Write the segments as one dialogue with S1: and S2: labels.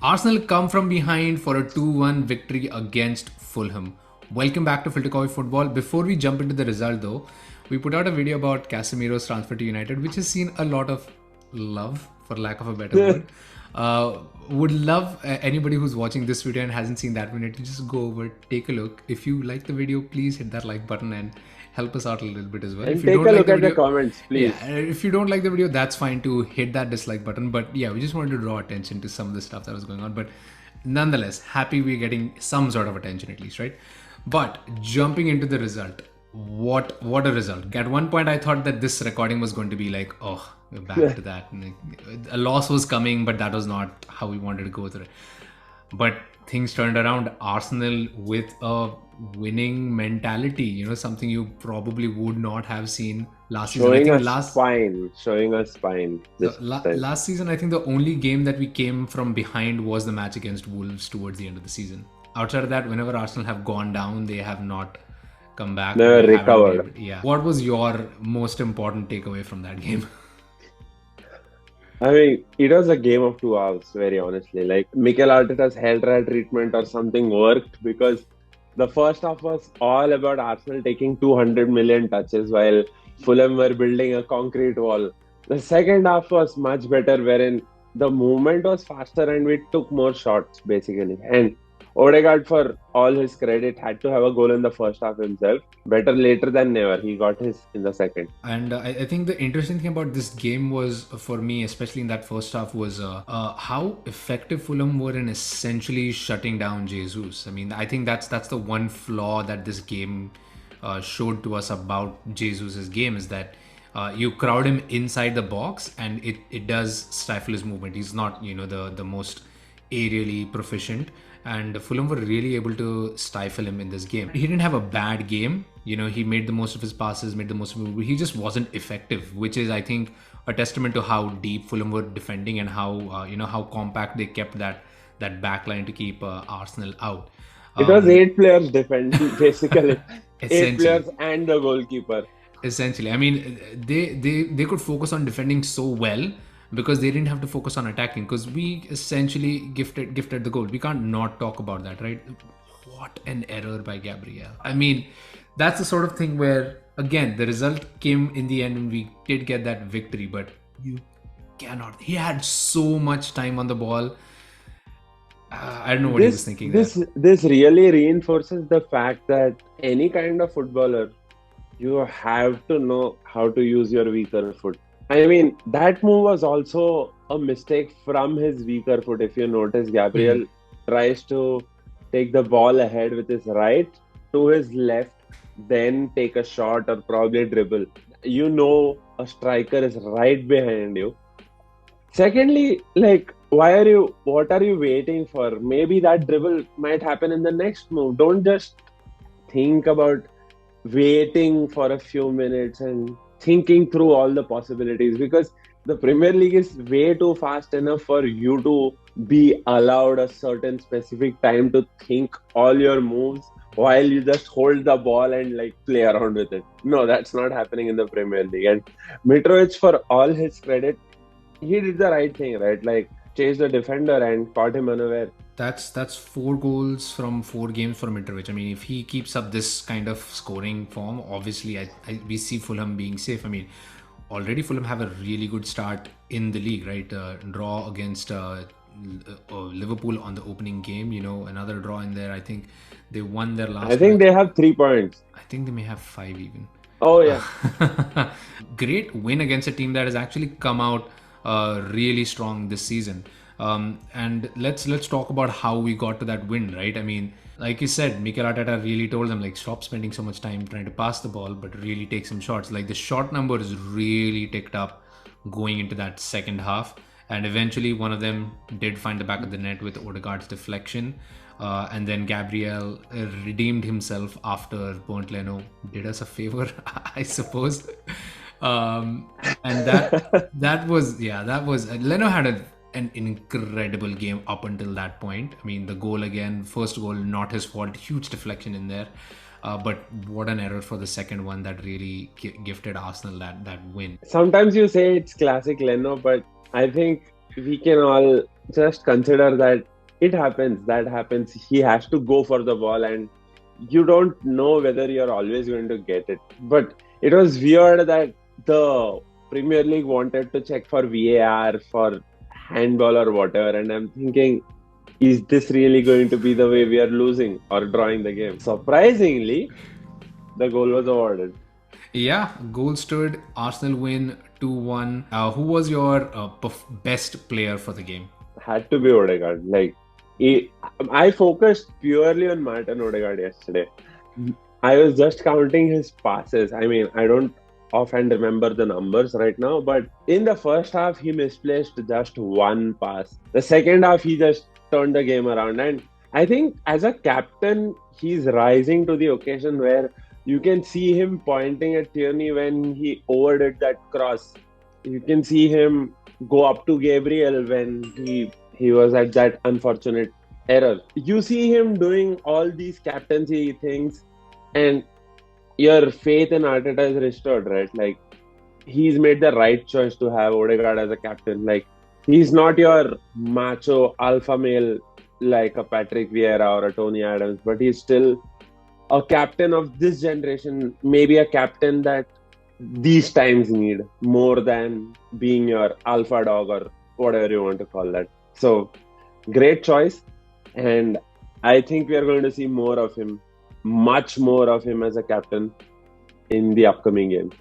S1: Arsenal come from behind for a 2-1 victory against Fulham. Welcome back to Filter Coffee Football. Before we jump into the result though, we put out a video about Casemiro's transfer to United, which has seen a lot of love, for lack of a better word. Would love anybody who's watching this video and hasn't seen that video to just go over, take a look. If you like the video, please hit that like button and help us out a little bit as well.
S2: And
S1: If you
S2: take
S1: don't
S2: a
S1: like
S2: look
S1: the
S2: at the
S1: video,
S2: comments, please.
S1: yeah, if you don't like the video, that's fine to hit that dislike button. But yeah, we just wanted to draw attention to some of the stuff that was going on. But nonetheless, happy we're getting some sort of attention at least, right? But jumping into the result, what a result. At one point I thought that this recording was going to be like, oh, we're back to that. And a loss was coming, but that was not how we wanted to go through it. But things turned around. Arsenal with a winning mentality, something you probably would not have seen last season.
S2: Showing us spine.
S1: Last season, I think the only game that we came from behind was the match against Wolves towards the end of the season. Outside of that, whenever Arsenal have gone down, they have not come back.
S2: Never recovered.
S1: Yeah. What was your most important takeaway from that game?
S2: I mean, it was a game of 2 hours, very honestly. Like, Mikel Arteta's hair dryer treatment or something worked because the first half was all about Arsenal taking 200 million touches while Fulham were building a concrete wall. The second half was much better, wherein the movement was faster and we took more shots, basically. And Odegaard, for all his credit, had to have a goal in the first half himself. Better later than never. He got his in the second.
S1: And I think the interesting thing about this game was, for me, especially in that first half, was how effective Fulham were in essentially shutting down Jesus. I mean, I think that's the one flaw that this game showed to us about Jesus' game, is that you crowd him inside the box and it does stifle his movement. He's not, the most aerially proficient, and Fulham were really able to stifle him in this game. He didn't have a bad game. He made the most of his passes, made the most of his movement. He just wasn't effective, which is, I think, a testament to how deep Fulham were defending and how how compact they kept that back line to keep Arsenal out.
S2: It was 8 players defending, basically. 8 players and the goalkeeper.
S1: Essentially, I mean, they could focus on defending so well because they didn't have to focus on attacking, because we essentially gifted the goal. We can't not talk about that, right? What an error by Gabriel. I mean, that's the sort of thing where, again, the result came in the end and we did get that victory, but you cannot. He had so much time on the ball. I don't know what he was thinking.
S2: This really reinforces the fact that any kind of footballer, you have to know how to use your weaker foot. I mean, that move was also a mistake from his weaker foot. If you notice, Gabriel tries to take the ball ahead with his right to his left, then take a shot or probably dribble. A striker is right behind you. Secondly, like, what are you waiting for? Maybe that dribble might happen in the next move. Don't just think about waiting for a few minutes and thinking through all the possibilities, because the Premier League is way too fast enough for you to be allowed a certain specific time to think all your moves while you just hold the ball and like play around with it. No, that's not happening in the Premier League. And Mitrovic, for all his credit, he did the right thing, right? Like, chased the defender and caught him unaware.
S1: That's 4 goals from 4 games for Mitrovic. I mean, if he keeps up this kind of scoring form, obviously we see Fulham being safe. I mean, already Fulham have a really good start in the league, right? Draw against Liverpool on the opening game, another draw in there. I think they won their last.
S2: I think they have 3 points.
S1: I think they may have 5 even.
S2: Oh yeah.
S1: Great win against a team that has actually come out really strong this season. And let's talk about how we got to that win, right? I mean, like you said, Mikel Arteta really told them, like, stop spending so much time trying to pass the ball, but really take some shots. Like, the shot numbers really ticked up going into that second half, and eventually one of them did find the back of the net with Odegaard's deflection, and then Gabriel redeemed himself after Bernd Leno did us a favor, I suppose. And that was Leno had an incredible game up until that point. I mean, the goal again, first goal, not his fault, huge deflection in there. But what an error for the second one that really gifted Arsenal that win.
S2: Sometimes you say it's classic Leno, but I think we can all just consider that it happens. That happens. He has to go for the ball, and you don't know whether you're always going to get it. But it was weird that the Premier League wanted to check for VAR for handball or whatever, and I'm thinking, is this really going to be the way we are losing or drawing the game? Surprisingly, the goal was awarded.
S1: Yeah, goal stood. Arsenal win 2-1. Who was your best player for the game?
S2: Had to be Odegaard. Like, he, I focused purely on Martin Odegaard yesterday. I was just counting his passes. I mean, I don't offhand remember the numbers right now, but in the first half, he misplaced just one pass. The second half, he just turned the game around. And I think as a captain, he's rising to the occasion where you can see him pointing at Tierney when he overdid that cross. You can see him go up to Gabriel when he was at that unfortunate error. You see him doing all these captaincy things, and your faith in Arteta is restored, right? Like, he's made the right choice to have Odegaard as a captain. Like, he's not your macho alpha male like a Patrick Vieira or a Tony Adams, but he's still a captain of this generation, maybe a captain that these times need more than being your alpha dog or whatever you want to call that. So, great choice. And I think we are going to see more of him, much more of him as a captain in the upcoming game.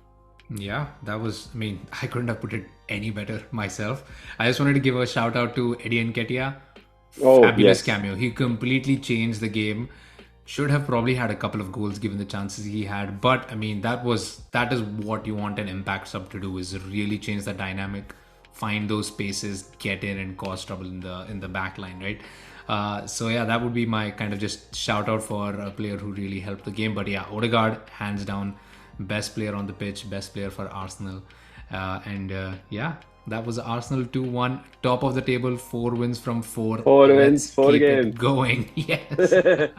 S1: Yeah, that was, I mean, I couldn't have put it any better myself. I just wanted to give a shout out to Eddie Nketiah.
S2: Oh,
S1: Fabulous
S2: yes.
S1: cameo. He completely changed the game. Should have probably had a couple of goals given the chances he had. But I mean, that is what you want an impact sub to do, is really change the dynamic, find those spaces, get in and cause trouble in the back line, right? So yeah, that would be my kind of just shout out for a player who really helped the game. But yeah, Odegaard, hands down, best player on the pitch, best player for Arsenal. And yeah, that was Arsenal 2-1, top of the table, 4 wins from 4.
S2: Four wins,
S1: Let's
S2: four
S1: keep
S2: games.
S1: it going. Yes.